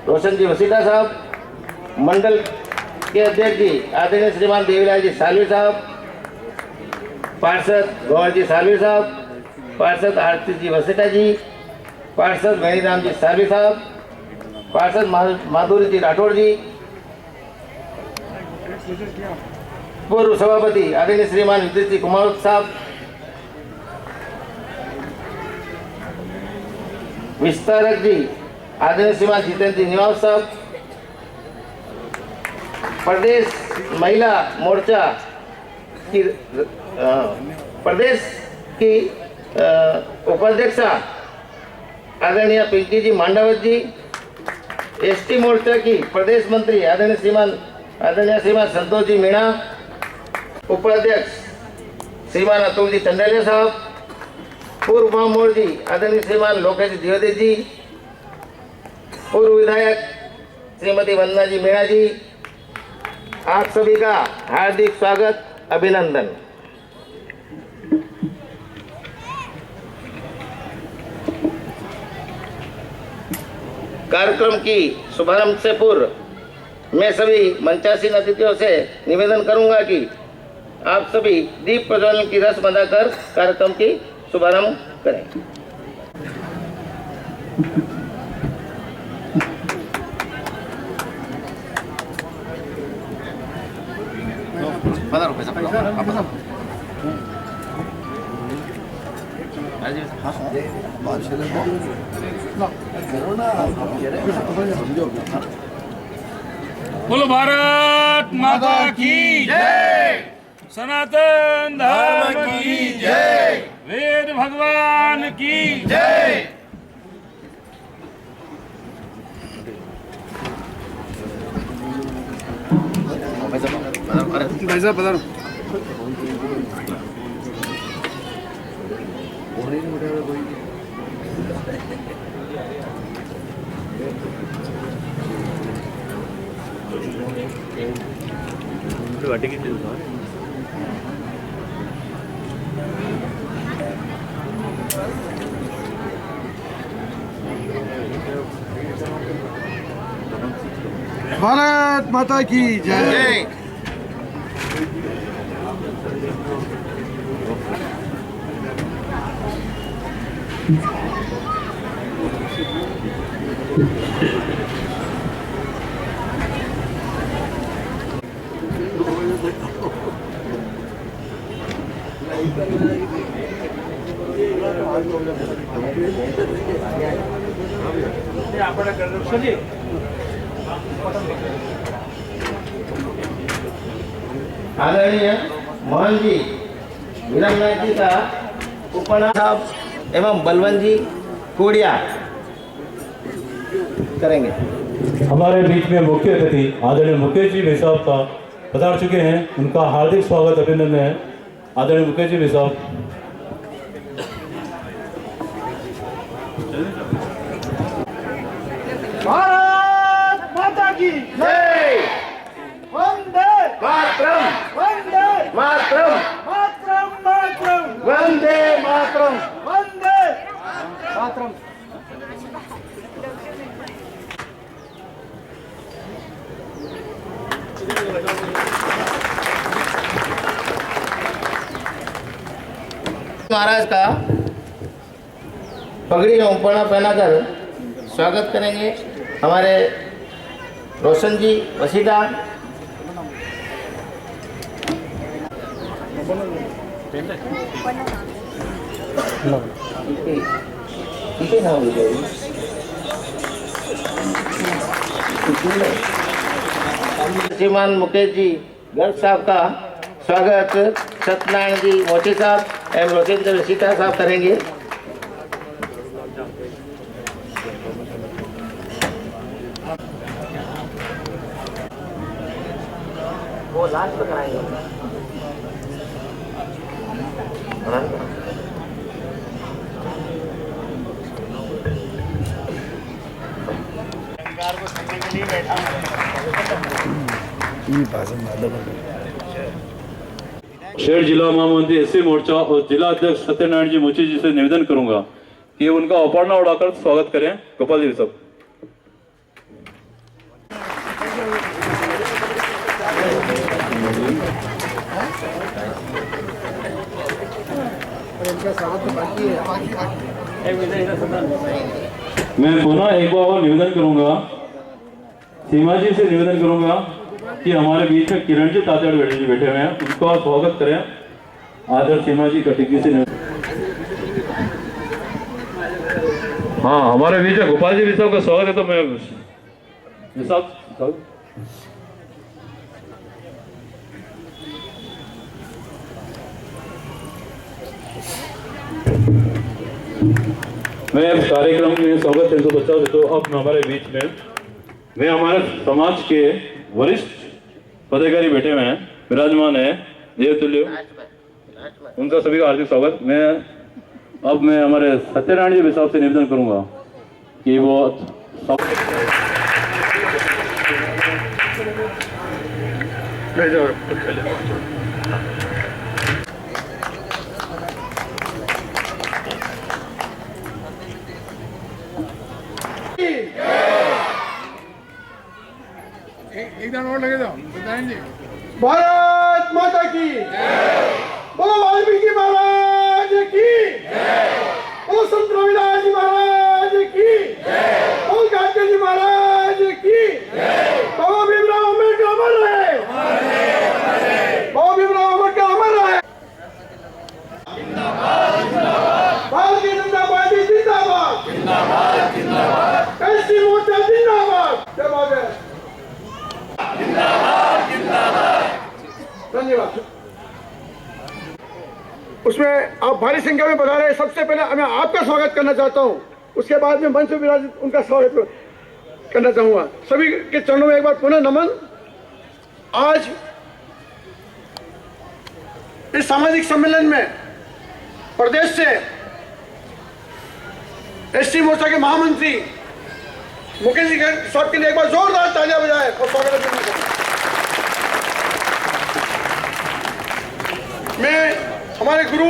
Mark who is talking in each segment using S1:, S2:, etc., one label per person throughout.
S1: रोशन जी वसीटा साहब, मंडल के अध्यक्ष जी आदरणीय श्रीमान देवीलाल जी सालवी साहब, पार्षद गौर जी सालवी साहब, पार्षद आरती जी वसीटा जी, पार्षद मणिराम जी सालवी साहब, पार्षद माधुरी जी राठौड़ जी, पूर्व सभापति आदरणीय श्रीमान विद्युत जी कुमार साहब, विस्तारक जी आदरणीय श्रीमान जितेंद्र जी निवास साहब, प्रदेश महिला मोर्चा की प्रदेश की उपाध्यक्षा आदरणीय पिंकी जी मांडावत जी, एसटी मोर्चा की प्रदेश मंत्री आदरणीय श्रीमान संतोष जी मीणा, उपाध्यक्ष श्रीमान अतुल जी चंदेलिया साहब, पूर्व महामोर जी आदरणीय श्रीमान लोकेश द्विवेदी जी, पूर्व विधायक श्रीमती वंदना जी मीणा जी, आप सभी का हार्दिक स्वागत अभिनंदन। कार्यक्रम की शुभारंभ से पूर्व मैं सभी मंचासीन अतिथियों से निवेदन करूंगा कि आप सभी दीप प्रज्वलन की रस्म अदा कर कार्यक्रम की शुभारंभ करें।
S2: बोलो भारत माता की जय, सनातन धर्म की जय, वेद भगवान की जय।
S3: भारत माता की जय।
S1: आदरणीय मोहन जी वीरमनाथ जी का उपनाम साहब एवं बलवंत जी कोडिया करेंगे।
S4: हमारे बीच में मुख्य अतिथि आदरणीय मुकेश जी भाई साहब का पधार चुके हैं, उनका हार्दिक स्वागत अभिनंदन है। आदरणीय मुकेश जी भाई साहब।
S3: भारत माता की जय। वंदे
S1: मातरम,
S3: वंदे
S1: मातरम,
S3: मातरम, मातरम,
S1: वंदे मातरम।
S3: वंदे मातरम।
S1: महाराज का पगड़ी में उपना पहनाकर स्वागत करेंगे हमारे रोशन जी वसीटा, श्रीमान मुकेश जी गर्ग साहब का स्वागत सत्यनारायण जी मोची साहब एवं रोशन जी वसीटा साहब करेंगे। वो लास्ट पे कराएंगे।
S4: शेर जिला महामंत्री एससी मोर्चा और जिला अध्यक्ष सत्यनारायण जी मोची जी से निवेदन करूंगा कि उनका अपर्णा उड़ाकर स्वागत करें। गोपाल जी साहब। मैं पुनः एक बार और निवेदन करूंगा, सीमा जी से निवेदन करूंगा कि हमारे बीच में किरण जी तात्याड़ बैठे हुए हैं, उनका स्वागत करें। आदर सीमा जी कटिकी से हाँ, हमारे बीच में गोपाल जी विसाव का स्वागत है। तो मैं विसाव मैं अब कार्यक्रम में स्वागत 350 तो अब हमारे बीच में मैं हमारे समाज के वरिष्ठ पदाधिकारी बैठे हुए हैं, विराजमान है देवतुल्य, उनका सभी का हार्दिक स्वागत। मैं हमारे सत्यनारायण जी विसाव से निवेदन करूंगा कि वो
S3: भारत माता की बोलो वाल्मीकि महाराज की बोलो संत रविदास जी महाराज की बोलो गांधी जी महाराज की बाबा भीमराव अम्बेडकर अमर रहे, बाबा भीमराव अम्बेडकर अमर रहे। भारतीय जनता पार्टी जिंदाबाद, एसटी मोर्चा जिंदाबाद। जय बाबा, धन्यवाद। उसमें आप भारी संख्या में बता रहे हैं। सबसे पहले मैं आपका स्वागत करना चाहता हूं, उसके बाद में मंच में विराजित उनका स्वागत करना चाहूंगा। सभी के चरणों में एक बार पुनः नमन। आज इस सामाजिक सम्मेलन में प्रदेश से एसटी मोर्चा के महामंत्री मुकेश जी साहब के लिए एक बार जोरदार तालियां बजाएं और स्वागत करना चाहूंगा। मैं हमारे गुरु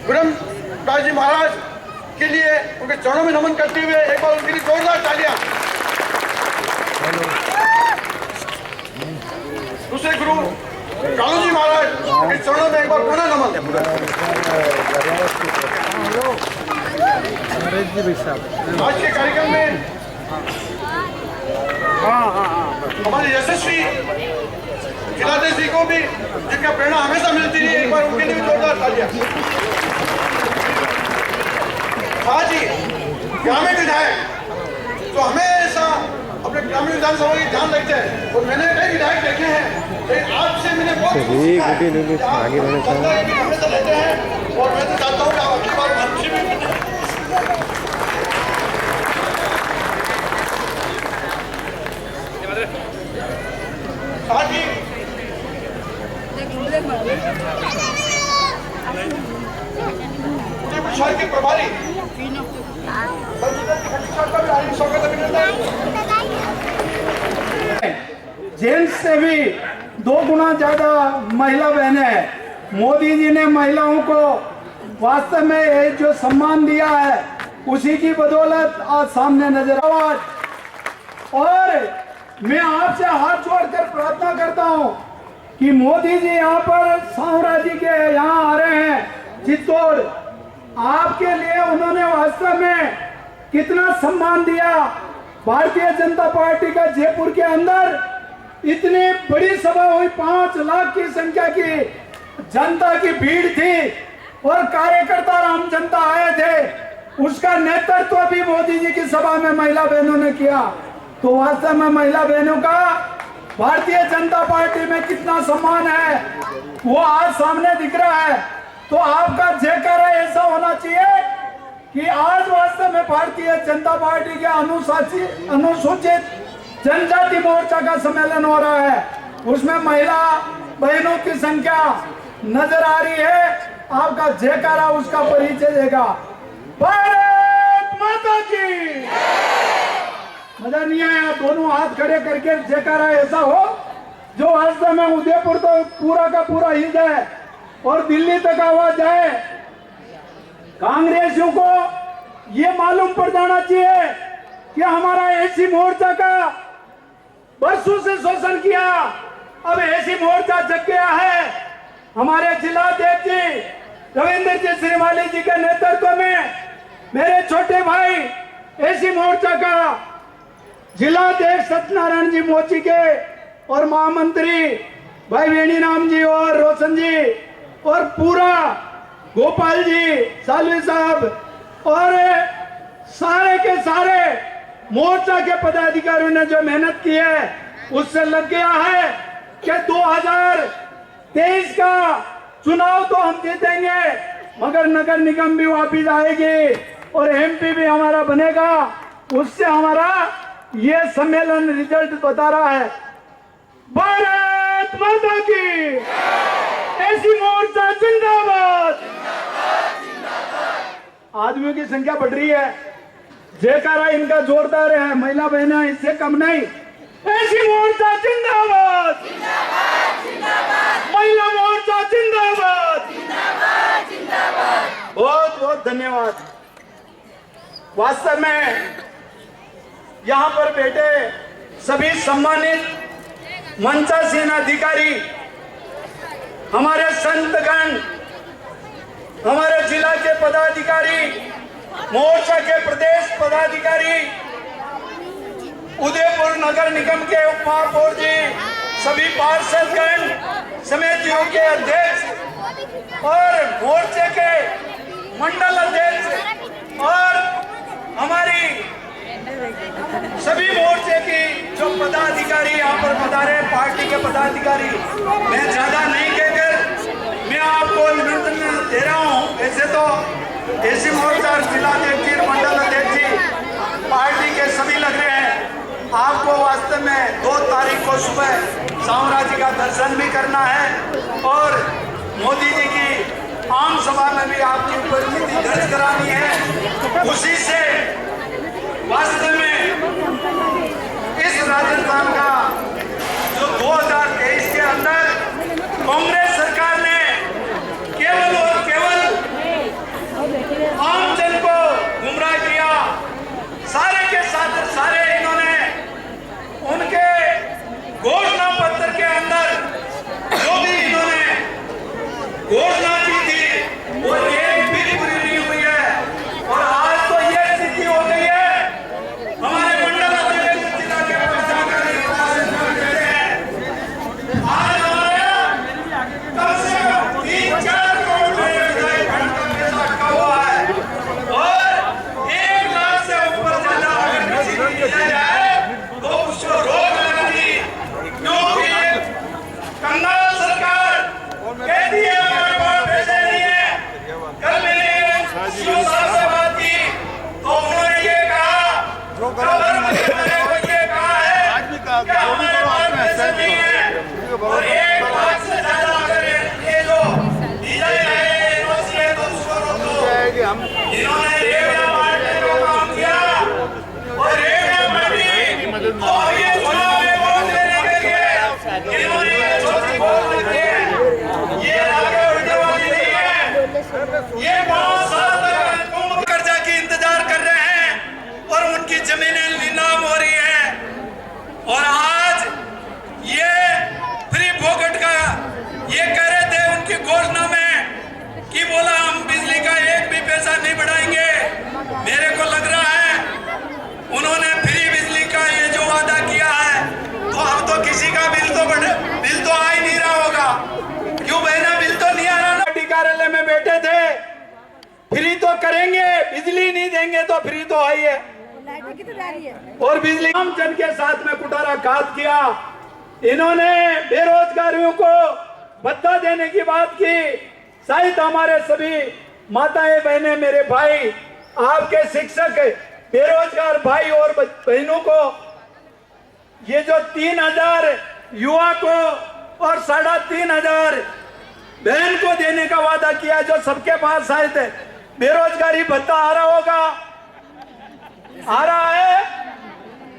S3: गुरमदास जी महाराज के लिए उनके चरणों में नमन करते हुए एक बार उनके लिए जोरदार तालियां। दूसरे गुरु कालू जी महाराज के चरणों में एक बार पुनः नमन। आज के कार्यक्रम में हमारे यशस्वी खिलाते जी को भी, जिनका प्रेरणा हमेशा मिलती रही, एक बार उनके लिए जोरदार तालियां। आज ही ग्रामीण विधायक जो हमेशा अपने ग्रामीण विधानसभा की ध्यान रखते हैं, और मैंने कई विधायक देखे हैं, लेकिन आपसे मैंने बहुत हमेशा लेते हैं, और मैं तो चाहता हूँ कि आप अगली बार अच्छी भी साथ ही शहर के प्रभारी जेंट्स से भी 2 गुना ज्यादा महिला बहनें हैं। मोदी जी ने महिलाओं को वास्तव में ये जो सम्मान दिया है, उसी की बदौलत आज सामने नजर आ। और मैं आपसे हाथ जोड़कर प्रार्थना करता हूं कि मोदी जी यहाँ पर सांवरा जी के यहाँ आ रहे हैं चित्तौड़, आपके लिए उन्होंने वास्तव में कितना सम्मान दिया। भारतीय जनता पार्टी का जयपुर के अंदर इतनी बड़ी सभा हुई, 5 लाख की संख्या की जनता की भीड़ थी और कार्यकर्ता राम जनता आए थे, उसका नेतृत्व भी मोदी जी की सभा में महिला बहनों ने किया। तो वास्तव में महिला बहनों का भारतीय जनता पार्टी में कितना सम्मान है वो आज सामने दिख रहा है। तो आपका जयकारा ऐसा होना चाहिए कि आज वास्तव में भारतीय जनता पार्टी के अनुसूचित जनजाति मोर्चा का सम्मेलन हो रहा है, उसमें महिला बहनों की संख्या नजर आ रही है। आपका जयकारा उसका परिचय देगा। भारत माता की मजा नहीं आया, दोनों हाथ खड़े करके जयकारा ऐसा हो जो वास्तव में उदयपुर तो पूरा का पूरा हिल जाए और दिल्ली तक आवाज जाए। कांग्रेसियों को ये मालूम पड़ जाना चाहिए कि हमारा एसी मोर्चा का वर्षों से शोषण किया, अब एसी मोर्चा जग गया है। हमारे जिलाध्यक्ष जी रविंद्र जी श्रीमाली जी के नेतृत्व में मेरे छोटे भाई एसी मोर्चा का जिलाध्यक्ष सत्यनारायण जी मोची के और महामंत्री भाई वेणी राम जी और रोशन जी और पूरा गोपाल जी सालवी साहब और सारे के सारे मोर्चा के पदाधिकारियों ने जो मेहनत की है उससे लग गया है कि 2023 का चुनाव तो हम जीतेंगे, मगर नगर निगम भी वापिस आएगी और एमपी भी हमारा बनेगा। उससे हमारा ये सम्मेलन रिजल्ट बता रहा है। भारत माता की, एसी मोर्चा जिंदाबाद। आदमियों की संख्या बढ़ रही है, जयकारा इनका जोरदार है, महिला बहनें इससे कम नहीं। एसी मोर्चा जिंदाबाद, महिला मोर्चा जिंदाबाद। बहुत बहुत धन्यवाद। वास्तव में यहाँ पर बैठे सभी सम्मानित मंचासीन अधिकारी, हमारे संतगण, हमारे जिला के पदाधिकारी, मोर्चा के प्रदेश पदाधिकारी, उदयपुर नगर निगम के उप महापौर जी, सभी पार्षदगण, समितियों के अध्यक्ष और मोर्चे के मंडल अध्यक्ष और हमारी सभी मोर्चे की जो पदाधिकारी यहाँ पर पधारे, पार्टी के पदाधिकारी, मैं ज्यादा नहीं कहकर मैं आपको निमंत्रण दे रहा हूँ। वैसे तो एसी मोर्चा जिलाध्यक्ष जी, मंडल अध्यक्ष जी पार्टी के सभी लग रहे हैं। आपको वास्तव में 2 तारीख को सुबह साम्राज्य का दर्शन भी करना है और मोदी जी की आम सभा में भी आपकी उपस्थिति दर्ज करानी है। उसी से वास्तव में इस राजस्थान का जो 2023 के अंदर कांग्रेस सरकार ने केवल और केवल आम जन को गुमराह किया, सारे के सारे इन्होंने उनके घोषणा पत्र के अंदर जो भी इन्होंने घोषणा की थी वो एक भी पूरी नहीं हुई है। और आज तो ये स्थिति हो गई है, हमारे मंडल अध्यक्ष जिला के पदाधिकारी आज हमारे कम से कम 3-4 करोड़ रुपए विधायक फंड का पैसा अटका हुआ है और 1 लाख से ऊपर ज्यादा अगर किसी को दिया जाए तो उसको रोक लगानी, क्योंकि कंगाल सरकार कहती है हमारे पास पैसे नहीं है। कल मैंने सीओ साहब से बात की तो उन्होंने ये कहा, खबर मुझे को ये कहा है कि हमारे पास पैसे नहीं है और 1 लाख से ज्यादा अगर ये जो दिया है एनओसी है तो उसको रोक दो। इन्होंने रेवड़ा बांटने का काम किया और रेवड़ा बांटी और ये चुनाव में वोट देने के लिए इन्होंने ये छोटी वोट रखी है। ये आगे उल्टेबाजी नहीं है। ये 5 साल तक कुंभ कर्जा की इंतजार कर रहे हैं और उनकी जमीनें नीलाम हो रही हैं। और आज ये फ्री फोकट का ये कह रहे थे उनकी घोषणा में कि बोला हम बिजली का 1 भी पैसा नहीं बढ़ाएंगे। मेरे को लग रहा है उन्होंने फ्री बिजली का ये जो वादा किया है तो अब तो किसी का बिल तो आ ही नहीं रहा होगा। क्यों बहना, बिल तो नहीं आ रहा ना। कार्यालय में बैठे थे, फ्री तो करेंगे, बिजली नहीं देंगे तो फ्री तो आई है और बिजली आम जन के साथ में कुठाराघात किया। इन्होंने बेरोजगारियों को भत्ता देने की बात की। शायद हमारे सभी माताएं बहनें, मेरे भाई, आपके शिक्षक, बेरोजगार भाई और बहनों को ये जो 3000 युवा को और 3500 बहन को देने का वादा किया, जो सबके पास शायद बेरोजगारी भत्ता आ रहा होगा, आ रहा है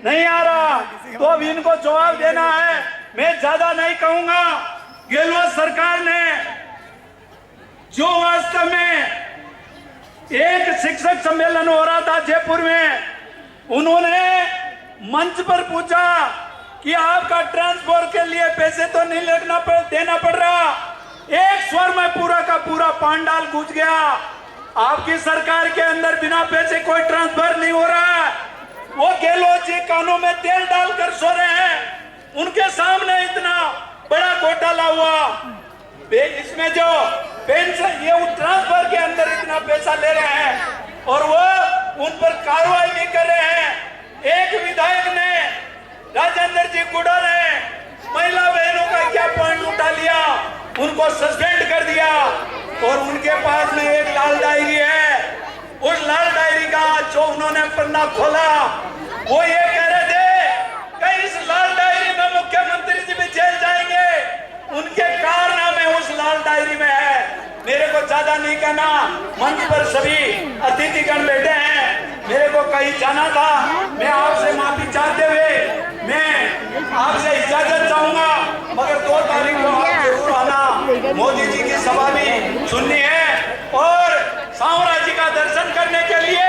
S3: नहीं आ रहा, तो अब इनको जवाब देना है। मैं ज्यादा नहीं कहूंगा। गहलोत सरकार ने जो वास्तव में एक शिक्षक सम्मेलन हो रहा था जयपुर में, उन्होंने मंच पर पूछा कि आपका ट्रांसपोर्ट के लिए पैसे तो नहीं देना पड़ रहा। एक स्वर में पूरा का पूरा पांडाल गूंज गया। आपकी सरकार के अंदर बिना पैसे कोई ट्रांसफर नहीं हो रहा है। वो गहलोत जी कानों में तेल डालकर सो रहे हैं। उनके सामने इतना बड़ा घोटाला हुआ। इसमें जो पेंशन ये ट्रांसफर के अंदर इतना पैसा ले रहे हैं और वो उन पर कार्रवाई भी कर रहे हैं। एक विधायक ने राजेंद्र जी गुड़ा ने महिला बहनों का क्या पॉइंट उठा लिया, उनको सस्पेंड कर दिया और उनके पास में एक लाल डायरी है। उस लाल डायरी का जो उन्होंने पन्ना खोला वो ये कह रहे थे कि इस लाल डायरी में मुख्यमंत्री जी भी जेल जाएंगे। उनके कारनामे उस लाल डायरी में है। मेरे को ज्यादा नहीं कहना, मंच पर सभी अतिथिगण बैठे हैं, मेरे को कहीं जाना था। मैं आपसे माफी चाहते हुए मैं आपसे इजाजत चाहूंगा, मगर 2 तारीख को आप जरूर आना। मोदी जी की सभा भी सुननी है और सांवरा जी का दर्शन करने के लिए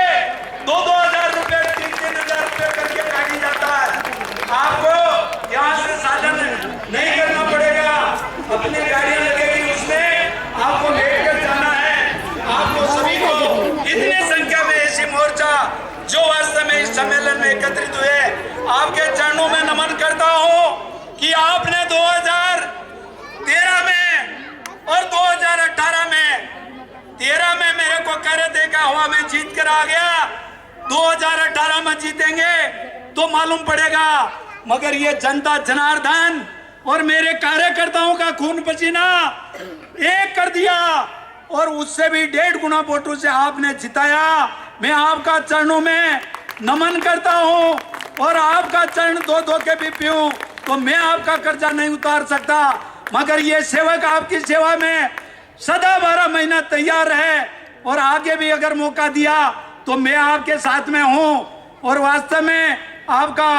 S3: 2-2 हजार रुपए 3-3 हजार रुपए करके काटी जाता है। आपको यहाँ से साधन नहीं करना पड़ेगा, अपनी गाड़ियां लगेगी, उसमें आपको बैठ कर जाना है। आपको सभी को इतनी संख्या में ऐसी मोर्चा जो वास्तव में इस सम्मेलन में एकत्रित हुए, आपके चरणों में नमन करता हूँ कि आपने 2013 में और 2018 में 13 में मेरे को कह रहे थे कि हवा में जीत कर आ गया, 2018 में जीतेंगे तो मालूम पड़ेगा। मगर ये जनता जनार्दन और मेरे कार्यकर्ताओं का खून पसीना एक कर दिया और उससे भी 1.5 गुना वोटों से आपने जिताया। मैं आपका चरणों में नमन करता हूं और आपका चरण 2-2 के भी पीऊं तो मैं आपका कर्जा नहीं उतार सकता, मगर ये सेवक आपकी सेवा में सदा 12 महीना तैयार है और आगे भी अगर मौका दिया तो मैं आपके साथ में हूं। और वास्तव में आपका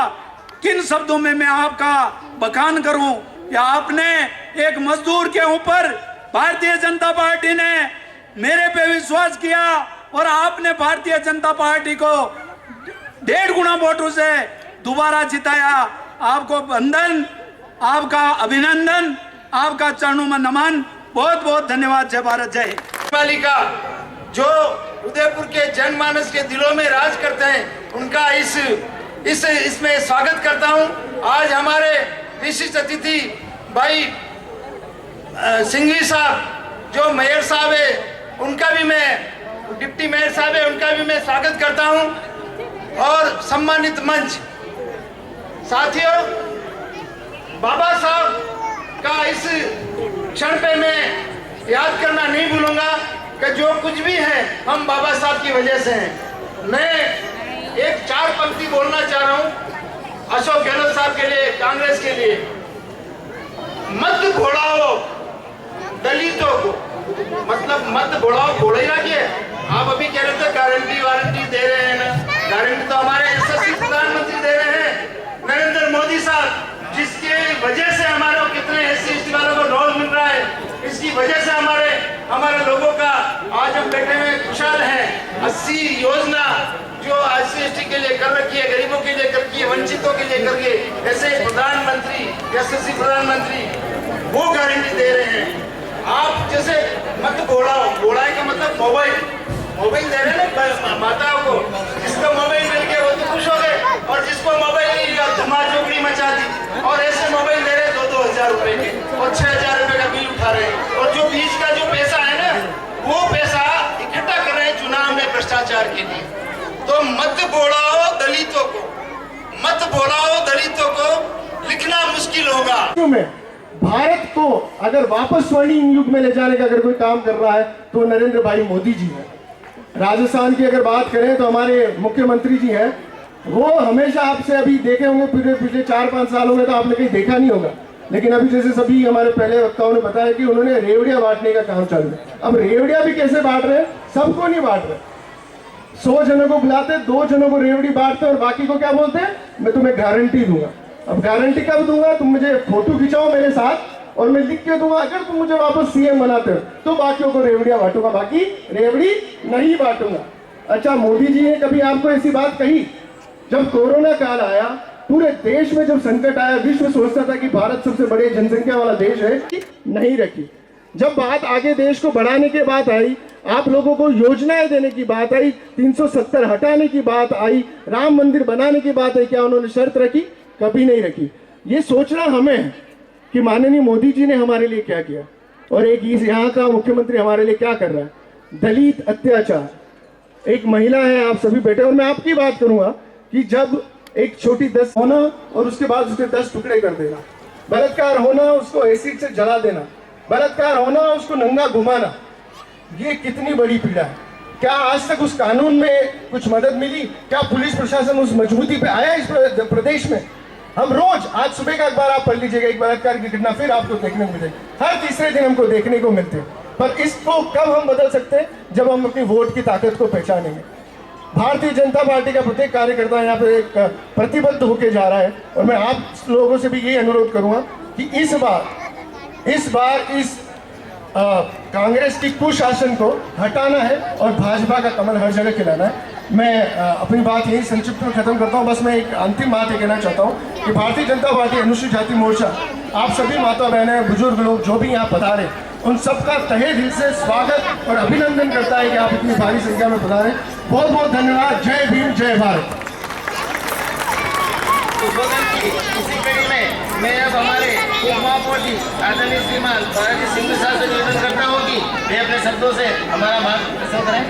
S3: किन शब्दों में मैं आपका बखान करूं, या आपने एक मजदूर के ऊपर भारतीय जनता पार्टी ने मेरे पे विश्वास किया और आपने भारतीय जनता पार्टी को 1.5 गुना वोटों से दोबारा जिताया। आपको वंदन, आपका अभिनंदन, आपका चरणों में नमन, बहुत बहुत धन्यवाद। जय भारत, जय हिंद।
S5: मालिका जो उदयपुर के जनमानस के दिलों में राज करते हैं, उनका इसमें स्वागत करता हूं। आज हमारे विशिष्ट अतिथि भाई सिंघवी साहब जो मेयर साहब है, उनका भी मैं, डिप्टी मेयर साहब है, उनका भी मैं स्वागत करता हूं। और सम्मानित मंच साथियों, बाबा साहब का इस क्षण पे मैं याद करना नहीं भूलूंगा कि जो कुछ भी है हम बाबा साहब की वजह से हैं। मैं एक 4 पंक्ति बोलना चाह रहा हूं अशोक गहलोत साहब के लिए, कांग्रेस के लिए। मत घोड़ाओ दलितों को, मतलब मत घोड़ाओ, घोड़ा ही रखिए। आप अभी कह रहे थे गारंटी वारंटी दे रहे हैं ना, गारंटी तो हमारे यशस्वी प्रधानमंत्री दे रहे हैं नरेंद्र मोदी साहब, जिसके वजह से हमारे कितने SC/ST वालों को रोल मिल रहा है, इसकी वजह से हमारे लोगों का आज हम बैठे हुए खुशहाल हैं। 80 योजना जो SC/ST के लिए कर रखी है, गरीबों के लिए कर रखी है, वंचितों के लिए करके, ऐसे प्रधानमंत्री, यशस्वी प्रधानमंत्री वो गारंटी दे रहे हैं। आप जैसे मत घोड़ाओ, घोड़ाए का मतलब मोबाइल दे रहे हैं माताओं को, जिसको मोबाइल मिल गया वो तो खुश हो गए, और जिसको मोबाइल नहीं मिला धुआं चौकड़ी मचा दी। और ऐसे मोबाइल दे रहे 2-2 हजार रुपए के और 6 हजार रुपए का बिल उठा रहे हैं। और जो बीच का जो पैसा है ना, वो पैसा इकट्ठा कर रहे हैं चुनाव में भ्रष्टाचार के लिए। तो मत बोलाओ दलितों को, मत बोलाओ दलितों को, लिखना मुश्किल होगा।
S6: भारत को अगर वापस स्वर्णिम युग में ले जाने का अगर कोई काम कर रहा है तो नरेंद्र भाई मोदी जी हैं। राजस्थान की अगर बात करें तो हमारे मुख्यमंत्री जी हैं, वो हमेशा आपसे अभी देखे होंगे पिछले 4-5 सालों में तो आपने कहीं देखा नहीं होगा, लेकिन अभी जैसे सभी हमारे पहले वक्ताओं ने बताया कि उन्होंने रेवड़िया बांटने का काम चालू है। अब रेवड़िया भी कैसे बांट रहे हैं, सबको नहीं बांट रहे। 100 जनों को बुलाते, 2 जनों को रेवड़ी बांटते और बाकी को क्या बोलते हैं, मैं तुम्हें गारंटी दूंगा। अब गारंटी कब दूंगा, तुम मुझे फोटो खिंचाओ मेरे साथ और मैं लिख के दूंगा, अगर तुम मुझे वापस CM बनाते हो तो बाकियों को रेवड़िया बांटूंगा, बाकी रेवड़ी नहीं बांटूंगा। अच्छा, मोदी जी ने कभी आपको ऐसी बात कही जब कोरोना काल आया, पूरे देश में जब संकट आया, विश्व सोचता था कि भारत सबसे बड़े जनसंख्या वाला देश है, नहीं रखी। जब बात आगे देश को बढ़ाने की बात आई, आप लोगों को योजनाएं देने की बात आई, 370 हटाने की बात आई, राम मंदिर बनाने की बात आई, क्या उन्होंने शर्त रखी? कभी नहीं रखी। ये सोचना हमें है कि माननीय मोदी जी ने हमारे लिए क्या किया और एक यहाँ का मुख्यमंत्री हमारे लिए क्या कर रहा है। दलित अत्याचार, एक महिला है, आप सभी बैठे, और मैं आपकी बात करूंगा कि जब एक छोटी 10 होना और उसके बाद उसके 10 टुकड़े कर देना, बलात्कार होना, उसको एसिड से जला देना, बलात्कार होना, उसको नंगा घुमाना, ये कितनी बड़ी पीड़ा है। क्या आज तक उस कानून में कुछ मदद मिली? क्या पुलिस प्रशासन उस मजबूती पे आया इस प्रदेश में? हम रोज, आज सुबह का अखबार आप पढ़ लीजिएगा, एक बलात्कार की घटना फिर आपको देखने को मिलेगी, हर तीसरे दिन हमको देखने को मिलते हैं। पर इसको कब हम बदल सकते हैं? जब हम अपनी वोट की ताकत को पहचानेंगे। भारतीय जनता पार्टी का प्रत्येक कार्यकर्ता यहाँ पे एक प्रतिबद्ध होके जा रहा है, और मैं आप लोगों से भी यही अनुरोध करूंगा कि इस बार इस कांग्रेस की कुशासन को हटाना है और भाजपा का कमल हर जगह खिलाना है। मैं अपनी बात यही संक्षिप्त में खत्म करता हूं। बस मैं एक अंतिम बात ये कहना चाहता हूं कि भारतीय जनता पार्टी अनुसूचित जाति मोर्चा, आप सभी माता बहनें, बुजुर्ग लोग जो भी यहाँ पधारे, उन सबका तहे दिल से स्वागत और अभिनंदन करता है कि आप इतनी भारी संख्या में पधारे। बहुत बहुत धन्यवाद। जय भीम, जय भारत।
S1: इसी कड़ी में मैं अब हमारे उप महापौर आदरणीय श्रीमान बालाजी सिंह साहब से निवेदन करता हूँ कि वे अपने शब्दों से हमारा मार्गदर्शन करें।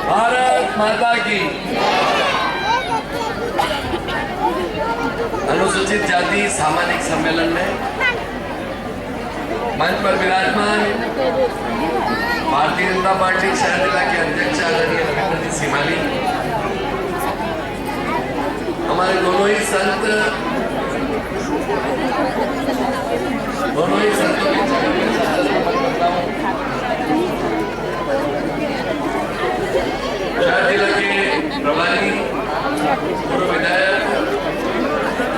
S7: भारत माता की। अनुसूचित जाति सामाजिक सम्मेलन में मंच पर विराजमान भारतीय जनता पार्टी शहर जिला के अध्यक्ष आदरणीय रविंद्र जी सिमाली, हमारे दोनों ही संतों के शहर जिला के प्रभारी, पूर्व विधायक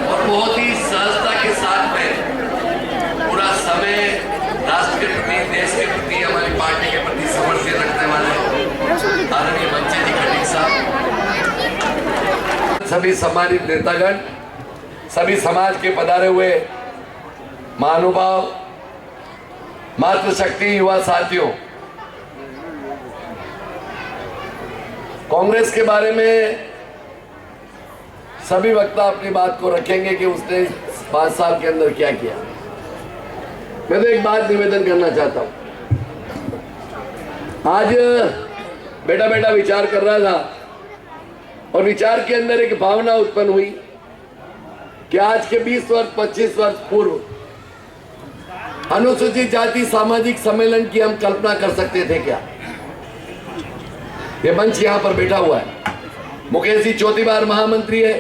S7: और बहुत ही सहजता के साथ में पूरा समय राष्ट्र के प्रति, देश के प्रति, हमारी पार्टी के प्रति समर्पित रखने वाले आदरणीय बच्चे जी खटीक साहब, सभी सम्मानित नेतागण, सभी समाज के पधारे हुए महानुभाव, मातृशक्ति युवा साथियों, कांग्रेस के बारे में सभी वक्ता अपनी बात को रखेंगे कि उसने 5 साल के अंदर क्या किया। मैं तो एक बात निवेदन करना चाहता हूं। आज बेटा बेटा विचार कर रहा था और विचार के अंदर एक भावना उत्पन्न हुई कि आज के 20 वर्ष 25 वर्ष पूर्व अनुसूचित जाति सामाजिक सम्मेलन की हम कल्पना कर सकते थे क्या? ये मंच यहां पर बैठा हुआ है, मुकेश जी चौथी बार महामंत्री है,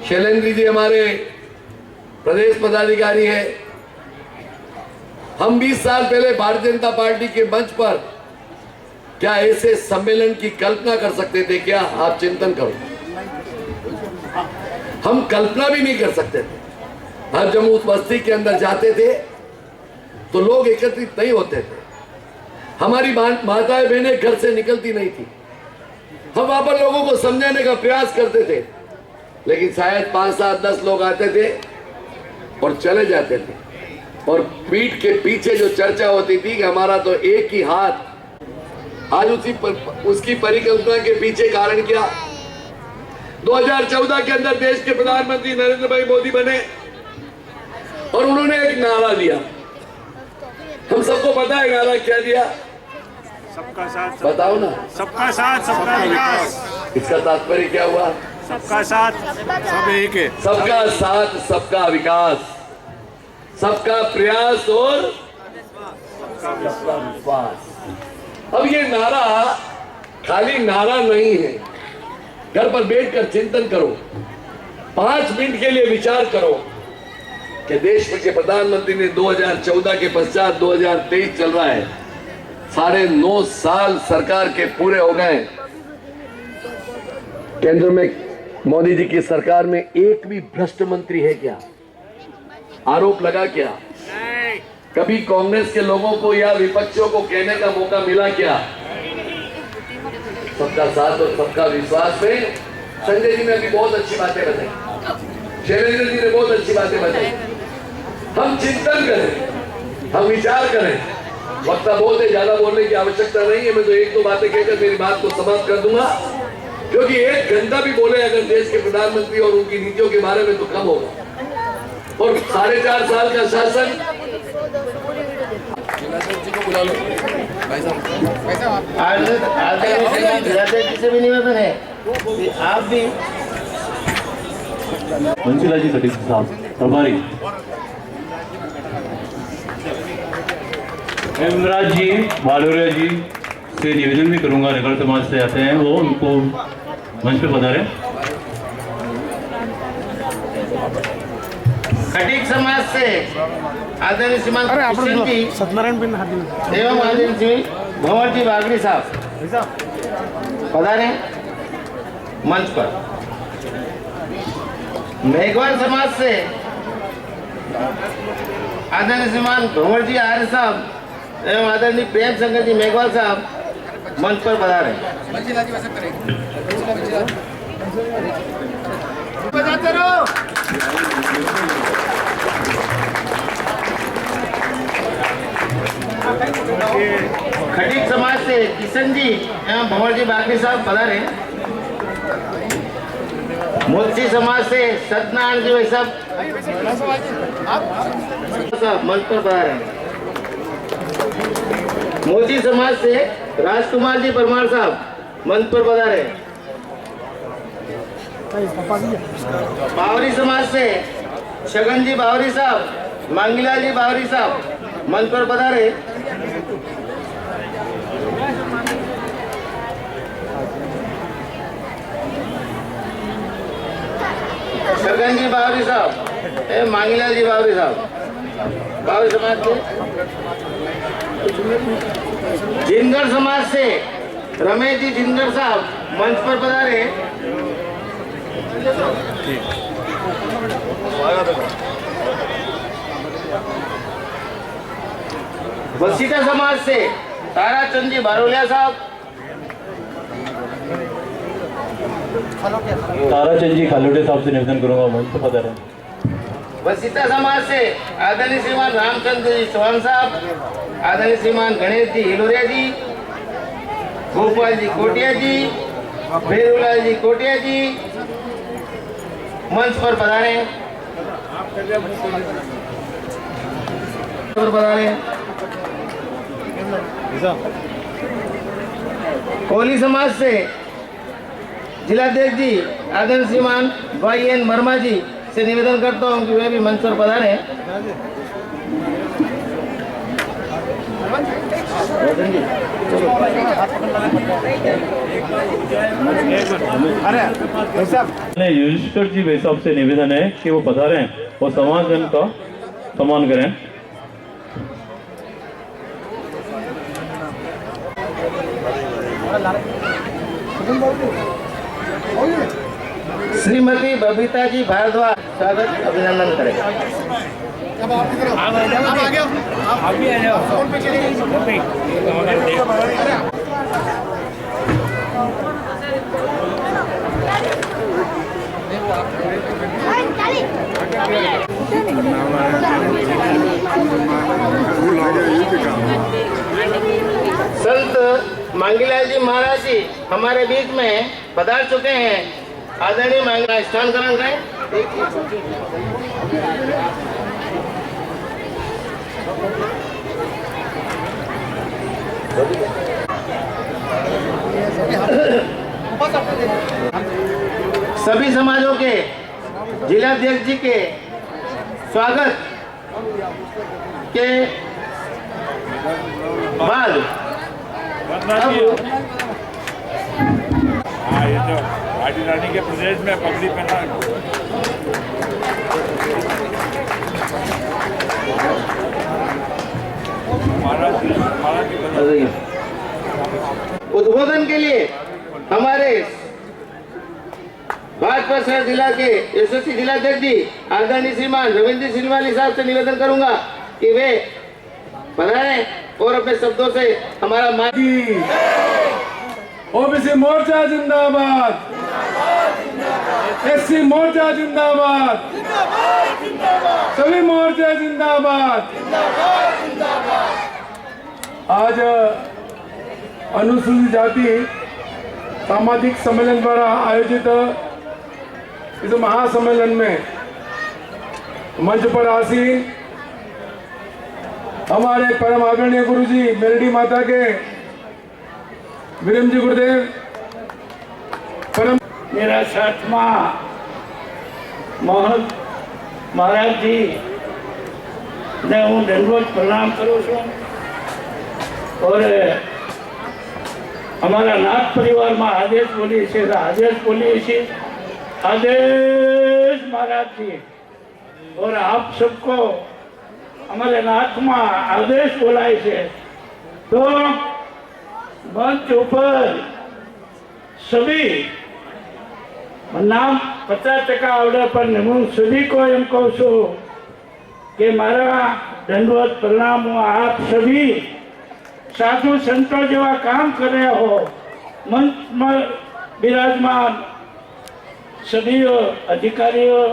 S7: शैलेंद्र जी हमारे प्रदेश पदाधिकारी है। हम 20 साल पहले भारतीय जनता पार्टी के मंच पर क्या ऐसे सम्मेलन की कल्पना कर सकते थे क्या? आप चिंतन करो, हम कल्पना भी नहीं कर सकते थे। हर जब उस बस्ती के अंदर जाते थे तो लोग एकत्रित नहीं होते थे, हमारी माताएं बहनें घर से निकलती नहीं थी। हम वहां पर लोगों को समझाने का प्रयास करते थे, लेकिन शायद 5 7 10 लोग आते थे और चले जाते थे, और पीठ के पीछे जो चर्चा होती थी कि हमारा तो एक ही हाथ। आज उसकी परिकल्पना के पीछे कारण क्या? 2014 के अंदर देश के प्रधानमंत्री नरेंद्र भाई मोदी बने और उन्होंने एक नारा दिया, हम सबको पता है नारा क्या दिया?
S2: सबका साथ,
S7: बताओ ना।
S2: सबका साथ सबका विकास।
S7: इसका तात्पर्य क्या हुआ?
S2: सबका साथ सब एक है।
S7: सबका साथ सबका विकास, सबका प्रयास और सबका विश्वास। अब ये नारा खाली नारा नहीं है, घर पर बैठकर चिंतन करो, 5 मिनट के लिए विचार करो कि देश के प्रधानमंत्री ने 2014 के पश्चात 2023 चल रहा है, 9.5 साल सरकार के पूरे हो गए। केंद्र में मोदी जी की सरकार में एक भी भ्रष्ट मंत्री है क्या? आरोप लगा क्या? कभी कांग्रेस के लोगों को या विपक्षियों को कहने का मौका मिला क्या? सबका साथ और सबका विश्वास में संजय जी ने अभी बहुत अच्छी बातें बताई, शैलेंद्र जी ने बहुत अच्छी बातें बताई। हम चिंतन करें, हम विचार करें। वक्ता बोलते, ज्यादा बोलने की आवश्यकता नहीं है। मैं तो एक दो बातें कहकर मेरी बात को समाप्त कर दूंगा, क्योंकि 1 घंटा भी बोले अगर देश के प्रधानमंत्री और उनकी नीतियों के बारे में तो कम होगा। और 4.5 साल का शासन,
S1: जिलाध्यक्ष से भी निवेदन है कि आप भी
S4: बंसीलाल जी खटीक साहब प्रभारी, हेमराज जी भालोरिया जी से निवेदन भी करूंगा, नगर समाज से आते हैं वो, उनको मंच पे पधारें।
S1: खटीक समाज से आदरणीय श्रीमान किशन जी एवं आदरणीय श्री भंवर जी बागड़ी साहब पधारे मंच पर। मेघवाल समाज से आदरणीय श्रीमान भंवर जी आर्य साहब एवं आदरणीय प्रेम शंकर जी मेघवाल साहब मंच पर पधारे। बजाते रहो। खटीक समाज से किशन जी एवं भंवर जी बागड़ी साहब पधारे। मोची समाज से सत्यनारायण जी भाई साहब मंच पर पधारे। मोची समाज से राजकुमार जी परमार साहब मंच पर पधारे। बावरी समाज से छगन जी बावरी साहब, मांगीलाल जी बावरी साहब मंच पर पधारे। छगन जी बावरी साहब, मांगीलाल जी बावरी साहब, बावरी समाज से। जिनगर समाज से रमेश जी जिनगर साहब मंच पर पधारे। वसीटा समाज से ताराचंद जी बारोलिया साहब,
S4: ताराचंद जी खालोटे साहब से निवेदन करूंगा, मंच पे पधारें।
S1: वसीटा समाज से आदरणीय श्रीमान रामचंद्र जी चौहान साहब, आदरणीय श्रीमान गणेश जी हिलोरिया जी, गोपाल जी कोटिया जी, भेरूलाल जी कोटिया जी मंच पर पधारे। कोहली समाज से जिलाध्यक्ष जी आदरणीय श्रीमान वाई एन वर्मा जी से निवेदन करता हूं कि वे भी मंच पर पधारे।
S4: युधिष्ठिर जी भाई साहब से निवेदन है कि वो पधारें और समाजजन का सम्मान करें।
S1: श्रीमती बबीता जी भारद्वाज स्वागत अभिनंदन करें। संत मांगीलाल जी महाराज जी हमारे बीच में पधार चुके हैं। आदरणीय मांगीलाल स्थान ग्रहण करें। सभी समाजों के जिलाध्यक्ष जी के स्वागत के बाद
S2: हाँ, ये जो राजी रानी के प्रदेश में पगड़ी पहना
S1: उद्बोधन के लिए हमारे भाजपा शहर जिला के यशस्वी जिलाध्यक्ष जी आदरणीय श्रीमान रविंद्र सिलवाली साहब से निवेदन करूंगा कि वे बनाए और अपने शब्दों से हमारा
S3: की ओबीसी मोर्चा जिंदाबाद, एससी मोर्चा जिंदाबाद, सभी मोर्चे जिंदाबाद। आज अनुसूचित जाति सामाजिक सम्मेलन द्वारा आयोजित इस महासम्मेलन में मंच पर आसीन हमारे परम आदरणीय गुरु जी मेरडी माता के विरम जी गुरुदेव परम
S8: मेरा साथमा मोहन महाराज जी ने हूँ दंडवत प्रणाम करूँ छूँ और हमारा नाथ परिवार में आदेश बोली छे आदेश महाराज जी और आप सबको हमारे नाथ में आदेश बोलाय छे। तो मंच ऊपर सभी नाम 50% आवड़े पर हूँ सभी को एम कहूँ छू कि मारा दंडवत प्रणाम। आप सभी साधु संतों जेवा काम कर रहे हो, मंच में विराजमान सभी अधिकारियों,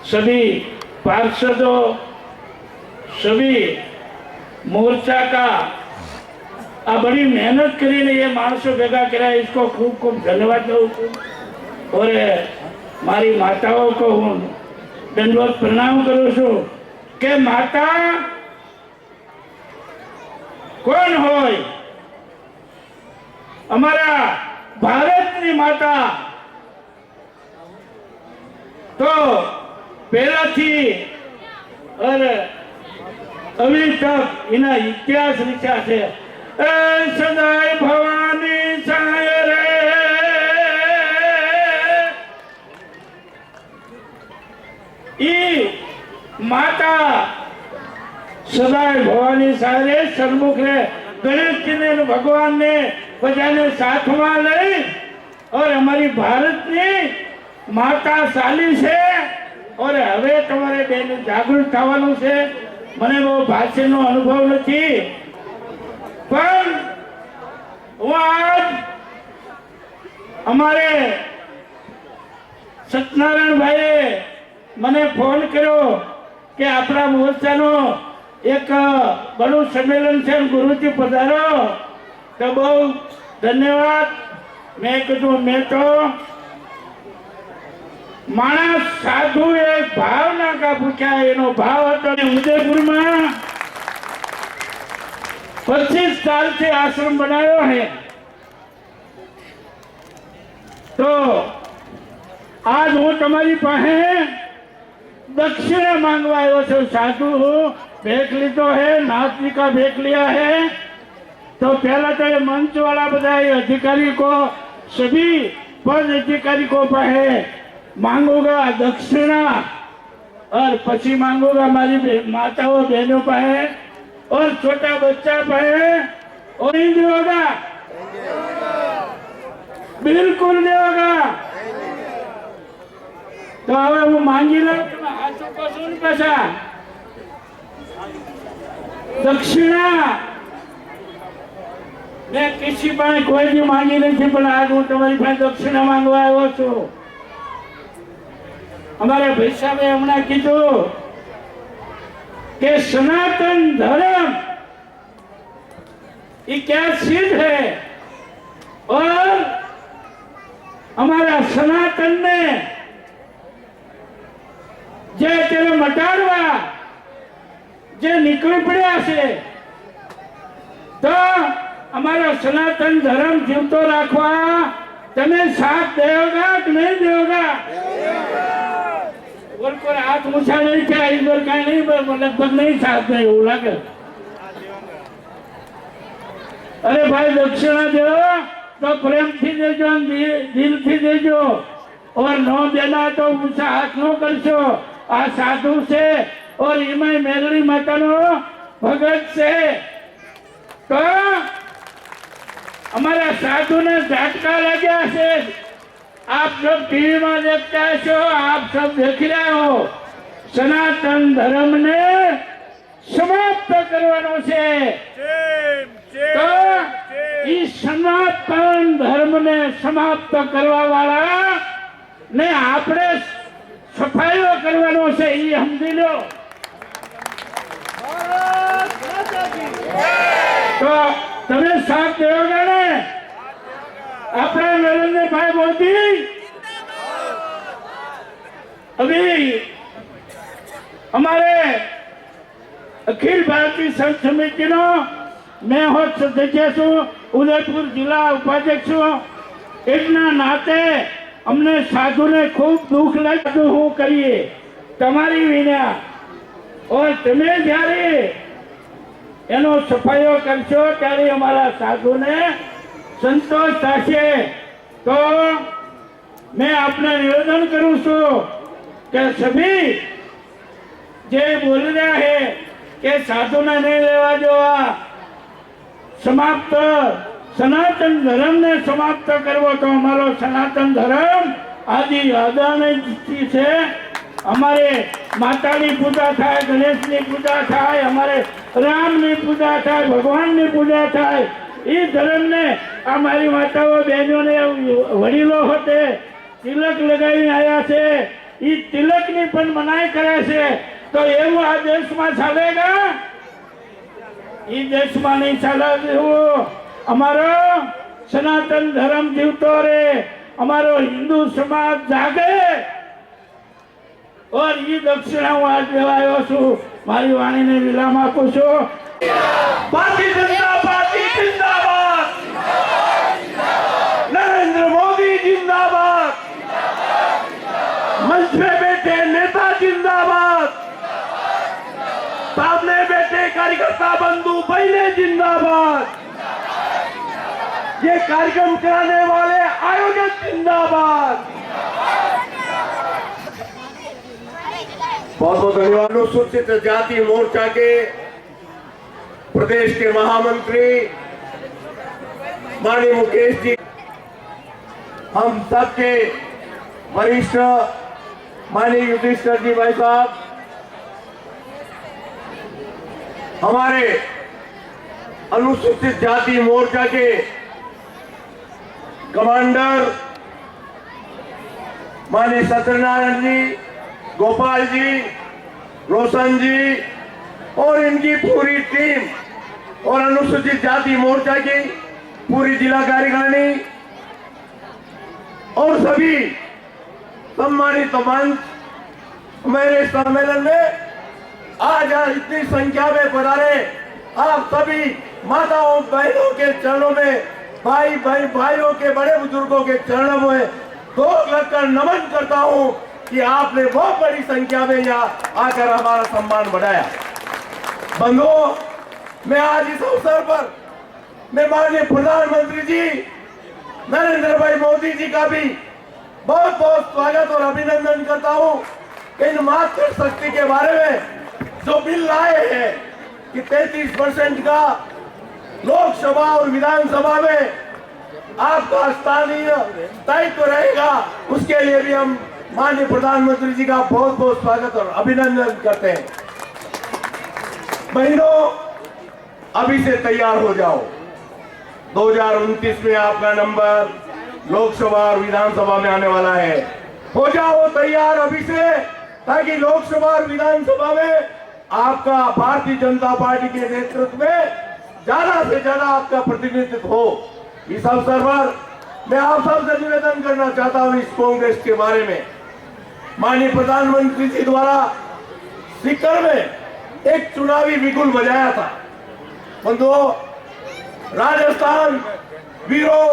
S8: सभी पार्षदों, सभी मोर्चा का आ बड़ी मेहनत करीने ये मानसों भेगा करा, इसको खूब खूब धन्यवाद दूँ और मारी माताओं को हूँ दंडवत प्रणाम करूँ छू के माता कौन होय, हमारा भारत की माता तो पहला थी और अभी तक इना इतिहास लिखा है। सदाई भवानी साय रे ई माता सदाई भवानी सारे सन्मुख रे गणेश जी ने भगवान ने बजाने साथ में लई और हमारी भारत की माता साली से और हवे तुम्हारे बेन जागृत थवानुं छे। मने वो भाषणनो अनुभव नहीं पर वो आज हमारे सत्यनारायण भाई मने फोन करो कि अपना मोर्चानो एक बड़ू सम्मेलन से गुरुजी पधारो तो बहुत धन्यवाद। मैं कहूँ मैं तो मानस साधु एक भावना का पूछा एनो भाव तो उदयपुर में 25 साल से आश्रम बनायो है। तो आज हूँ तमारी पासे दक्षिणा मांगवा आयो छो। साधु भेंट लीधो है, नाथ जी का भेंट लिया है। तो पहला तो ये मंच वाला बताए अधिकारी को, सभी पद अधिकारी को पासे मांगूंगा दक्षिणा और पची मांगूंगा हमारी माताओं बहनों पाए और छोटा बच्चा पाए और नहीं देगा, बिल्कुल नहीं होगा। तो હવે હું માંગી લઉં, તમે હાથો કહો ને પાછા દક્ષિણા મેં કિસી પાસે કોઈ બી માંગી નથી, પણ આજ હું તમારી પાસે દક્ષિણા માંગવા આવ્યો છું। हमारे भाई साहब हमने कीधु कि सनातन धर्म ये क्या सिद्ध है और हमारा सनातन ने जे तेरे मटाड़वा जे निकल पड़ा से तो हमारा सनातन धर्म जीवतो राखवा तमे साथ देगा कि नहीं देगा? और कोई हाथ मुछा नहीं क्या इस बार कहीं नहीं, लगभग नहीं साथ नहीं हो लगे। अरे भाई दक्षिणा दो तो प्रेम थी देजो, दिल थी देजो और नो देना तो मुझे हाथ नो करशो। आ साधु से और इमय मेलड़ी माता नो भगत से तो हमारा साधु ने झटका लगा से। आप सब टीवी में देखते हो, आप सब देख रहे हो, सनातन धर्म ने समाप्त સમાપ્ત કરવાનો છે. તો એ સનાતન ધર્મને સમાપ્ત કરવા વાળા ને આપણે સફાઈઓ કરવાનો છે એ સમજી લો. તો તમે સાથ દેવોगे ને अपना नरेंद्र भाई मोदी अभी हमारे अखिल भारतीय संघ समिति नो मैं हो सदस्य छू, उदयपुर जिला उपाध्यक्ष हूँ. एटना नाते अमने साधु ने खूब दुख लगे हूँ करिए तमारी विना और तमे जारे एनो सफाईओ करशो त्यारे अमारा साधु ने संतोष थाशे. तो मैं आपने निवेदन करूं छू कि सभी जे बोल रहा है कि साधु ने नहीं लेवा जोवा, समाप्त सनातन धर्म ने समाप्त करवो तो हमारो सनातन धर्म आदि आदानी से हमारे माता की पूजा थाय, गणेश की पूजा थाय, हमारे राम की पूजा थाय, भगवान की पूजा थाय. ये धर्म ने हमारी माताओं बहनों ने वडीलो होते तिलक लगाई आया से ये तिलक नी पण मनाई करे से. तो एवं आ देश में चालेगा? ये देश में नहीं चला. हमारो सनातन धर्म जीवतो रे, हमारो हिंदू समाज जागे. और ये दक्षिणा हूँ आज लेवायो छू. मारी वाणी ने विराम आपू छू. भारतीय जनता पार्टी जिंदाबाद, नरेंद्र मोदी जिंदाबाद, मंच पे बैठे नेता जिंदाबाद, सामने बैठे कार्यकर्ता बंधु बहने जिंदाबाद, ये कार्यक्रम कराने वाले आयोजक जिंदाबाद.
S6: बहुत बहुत धन्यवाद. अनुसूचित जाति मोर्चा के प्रदेश के महामंत्री माननीय मुकेश जी, हम सबके वरिष्ठ माननीय युधिष्ठिर जी भाई साहब, हमारे अनुसूचित जाति मोर्चा के कमांडर माननीय सत्यनारायण जी, गोपाल जी, रोशन जी और इनकी पूरी टीम और अनुसूचित जाति मोर्चा की पूरी जिला कार्यकारिणी और सभी सम्मानित मंच, मेरे सम्मेलन में आज इतनी संख्या में पधारे आप सभी माताओं बहनों के चरणों में, भाइयों के बड़े बुजुर्गों के चरणों में दो लगकर नमन करता हूं कि आपने बहुत बड़ी संख्या में यहाँ आकर हमारा सम्मान बढ़ाया. बंधुओं, मैं आज इस अवसर पर मैं माननीय प्रधानमंत्री जी नरेंद्र भाई मोदी जी का भी बहुत बहुत स्वागत और अभिनंदन करता हूं. इन मातृशक्ति के बारे में जो बिल लाए हैं कि 33% का लोकसभा और विधानसभा में आपका स्थानीय दायित्व रहेगा, उसके लिए भी हम माननीय प्रधानमंत्री जी का बहुत बहुत स्वागत और अभिनंदन करते हैं. बहनों, अभी से तैयार हो जाओ. 2029 में आपका नंबर लोकसभा और विधानसभा में आने वाला है. हो जाओ तैयार अभी से, ताकि लोकसभा और विधानसभा में आपका भारतीय जनता पार्टी के नेतृत्व में ज्यादा से ज्यादा आपका प्रतिनिधित्व हो. इस अवसर पर मैं आप सबसे निवेदन करना चाहता हूं इस कांग्रेस के बारे में. माननीय प्रधानमंत्री जी द्वारा सीकर में एक चुनावी बिगुल बजाया था. बंधुओं, राजस्थान वीरों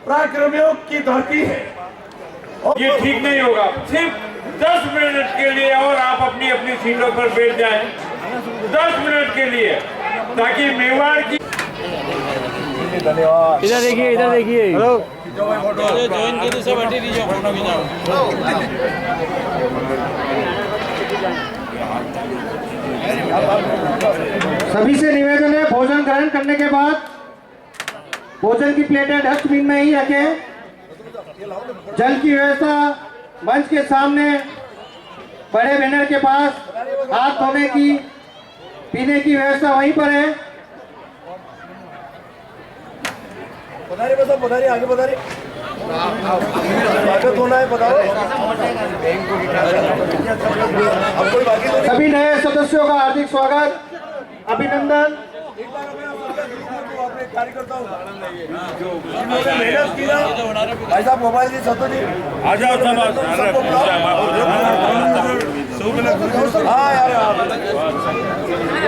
S6: पराक्रमियों की धरती है.
S2: ये ठीक नहीं होगा. सिर्फ 10 मिनट के लिए और आप अपनी अपनी सीटों पर बैठ जाएं, 10 मिनट के लिए, ताकि मेवाड़ की.
S6: धन्यवाद.
S9: इधर देखिए, इधर देखिए. हेलो.
S3: सभी से निवेदन है, भोजन ग्रहण करने के बाद भोजन की प्लेटें डस्टबिन में ही रखें. जल की व्यवस्था मंच के सामने बड़े बैनर के पास हाथ धोने की पीने की व्यवस्था वहीं पर है।
S6: आगे बढ़ारी स्वागत होना है, बताओ।
S3: सभी नए सदस्यों का हार्दिक स्वागत, अभिनंदन।
S6: कार्यकर्ताओं जिन्होंने मेहनत की ना, भाई साहब मोबाइल जी सतो जी
S2: आ जाओ सब।
S6: हाँ यार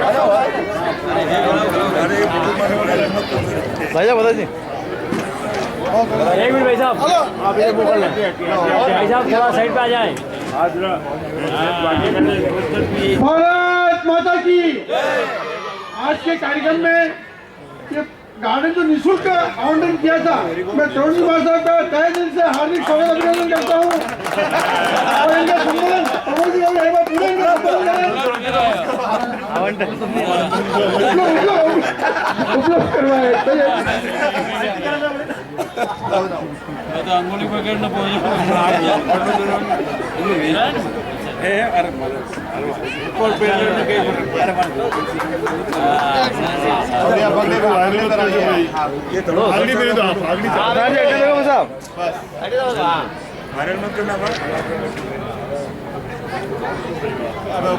S6: आ जाओ भाई साहब, बता जी।
S8: एक मिनट भाई साहब, आप ये बोल रहे भाई साहब थोड़ा साइड पे आ जाए।
S3: भारत माता की। आज के कार्यक्रम में ये गार्डन जो निःशुल्क आवंटन किया था, मैं तरुण कुमार साहब का तहे दिल से हार्दिक स्वागत अभिनंदन करता हूँ। और इनका सम्मेलन प्रमोद जी और एक बार पूरे इनका उपलब्ध करवाए।
S2: अंगुली पकड़ना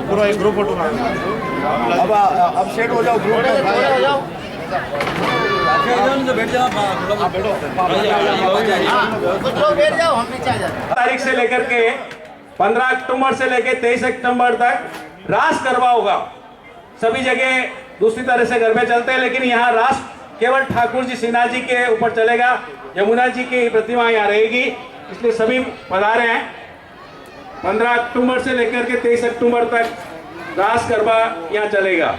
S6: पूरा एक ग्रुप फोटो अब सेट हो जाओ, ग्रुप हो जाओ।
S9: तारीख से लेकर के 15 अक्टूबर से लेकर 23 अक्टूबर तक रास गरबा होगा। सभी जगह दूसरी तरह से गरबे चलते हैं, लेकिन यहाँ रास केवल ठाकुर जी सिन्हा जी के ऊपर चलेगा। यमुना जी की प्रतिमा यहाँ रहेगी, इसलिए सभी पधारे हैं। 15 अक्टूबर से लेकर के 23 अक्टूबर तक रास गरबा यहाँ चलेगा।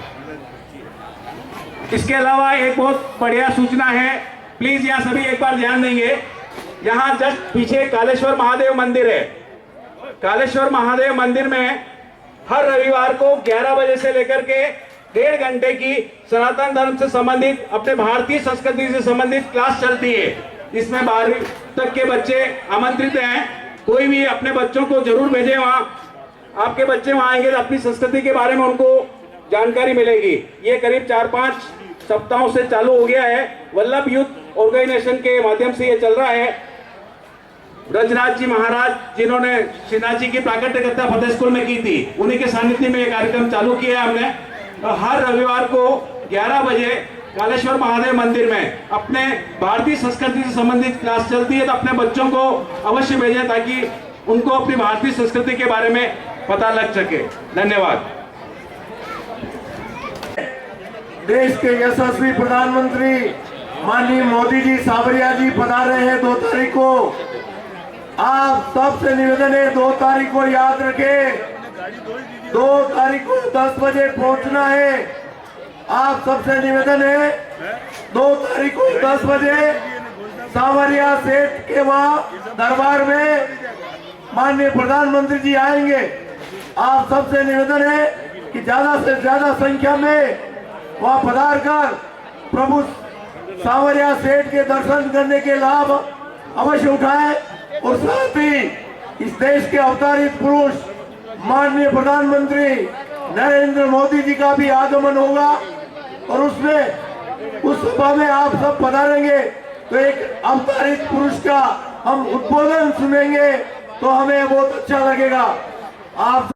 S9: इसके अलावा एक बहुत बढ़िया सूचना है, प्लीज यहाँ सभी एक बार ध्यान देंगे। यहाँ जस्ट पीछे कालेश्वर महादेव मंदिर है। कालेश्वर महादेव मंदिर में हर रविवार को 11 बजे से लेकर के 1.5 घंटे की सनातन धर्म से संबंधित, अपने भारतीय संस्कृति से संबंधित क्लास चलती है। इसमें 12वीं तक के बच्चे आमंत्रित हैं। कोई भी अपने बच्चों को जरूर भेजें वहाँ। आपके बच्चे वहाँ आएंगे तो अपनी संस्कृति के बारे में उनको जानकारी मिलेगी। ये करीब 4-5 सप्ताहों से चालू हो गया है। वल्लभ यूथ ऑर्गेनाइजेशन के माध्यम से ये चल रहा है। ब्रजराज जी महाराज जिन्होंने सिन्हा जी की प्राकट्य कथा फतेह स्कूल में की थी, उन्हीं के सानिध्य में ये कार्यक्रम चालू किया है हमने। तो हर रविवार को 11 बजे कालेश्वर महादेव मंदिर में अपने भारतीय संस्कृति से संबंधित क्लास चलती है। तो अपने बच्चों को अवश्य भेजें ताकि उनको अपनी भारतीय संस्कृति के बारे में पता लग सके। धन्यवाद।
S6: देश के यशस्वी प्रधानमंत्री माननीय मोदी जी सावरिया जी पधार रहे हैं 2 तारीख को। आप सबसे निवेदन है 2 तारीख को याद रखें, 2 तारीख को 10 बजे पहुंचना है। आप सबसे निवेदन है 2 तारीख को 10 बजे सावरिया सेठ के वहां दरबार में माननीय प्रधानमंत्री जी आएंगे। आप सबसे निवेदन है कि ज्यादा से ज्यादा संख्या में वहां पधार कर प्रभु सावरिया सेठ के दर्शन करने के लाभ अवश्य उठाएं। और साथ ही इस देश के अवतारित पुरुष माननीय प्रधानमंत्री नरेंद्र मोदी जी का भी आगमन होगा और उसमें उस सभा में आप सब पधारेंगे तो एक अवतारित पुरुष का हम उद्बोधन सुनेंगे तो हमें बहुत अच्छा लगेगा। आप